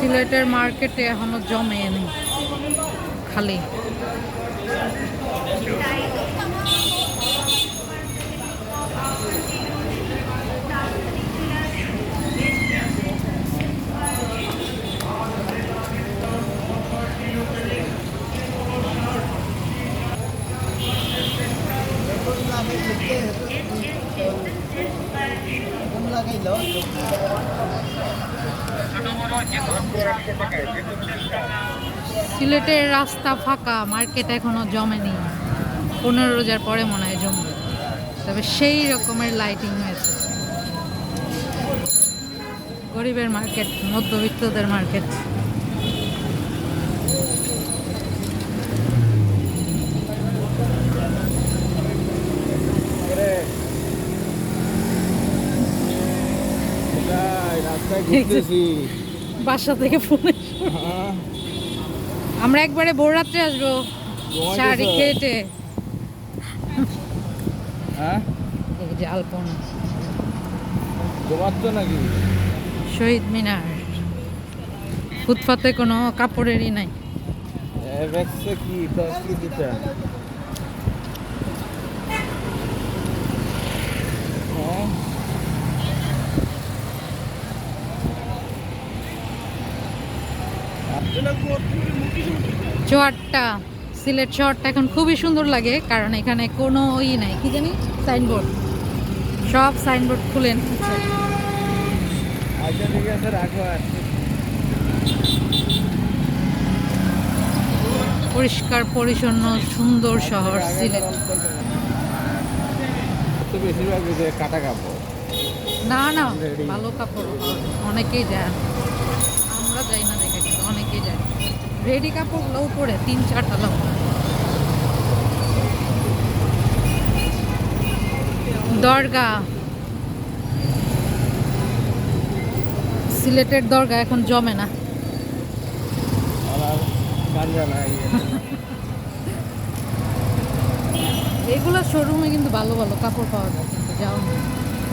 সিলেটের মার্কেটে এখনো জমেনি, খালি। সিলেটের রাস্তা ফাঁকা, মার্কেট এখনো জমেনি। 15 রোজার পরে মনে হয় জমবে, তবে সেই রকমের লাইটিং হয়েছে। গরিবের মার্কেট, মধ্যবিত্তদের মার্কেট। বাসা থেকে ফোন, আমরা একবারে ভোর রাত্রে আসবো শাড়ি কেটে। এই যে আলপনা, নাকি শহীদ মিনার, ফুটপাতে কোনো কাপড়েরই নাই। শহরটা, সিলেট শহরটা এখন খুবই সুন্দর লাগে, কারণ এখানে কোনো নাই, কি জানি সাইনবোর্ড, সব সাইনবোর্ড খুলে নিচ্ছে। পরিষ্কার পরিচ্ছন্ন সুন্দর শহর সিলেট। বেশিরভাগ কাটা কাপড়, না না, ভালো কাপড় অনেকেই যায়, আমরা যাই না দেখে, কিন্তু অনেকেই যায়। রেডি কাপড়গুলো উপরে 3-4 তলা। দরগা, সিলেটের দরগা এখন জমে না। এগুলো শোরুমে কিন্তু ভালো ভালো কাপড় পাওয়া যায়, কিন্তু যাও না,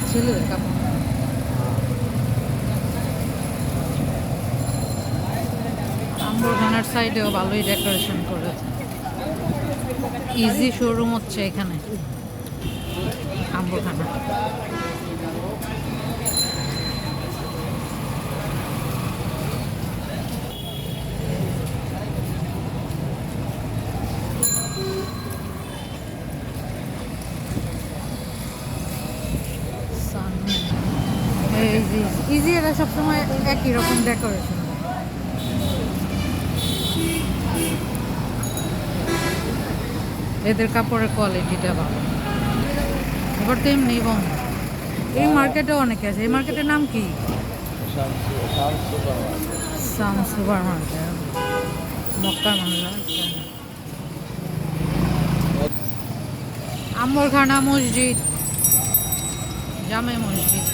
ছেলেদের কাপড়। আম্বরখানার সাইডেও ভালোই ডেকোরেশন করেছে। ইজি শোরুম হচ্ছে এখানে আম্বরখানা। ইজি এরা সবসময় একই রকম ডেকোরেশন। এদের কাপড়ের কোয়ালিটিটা ভালো। এবার তো এমনি বন্ধ। এই মার্কেটে অনেকে আছে। এই মার্কেটের নাম কি? সাম সুপার মার্কেট, মক্কার মামলা। আম্বরখানা মসজিদ, জামে মসজিদ।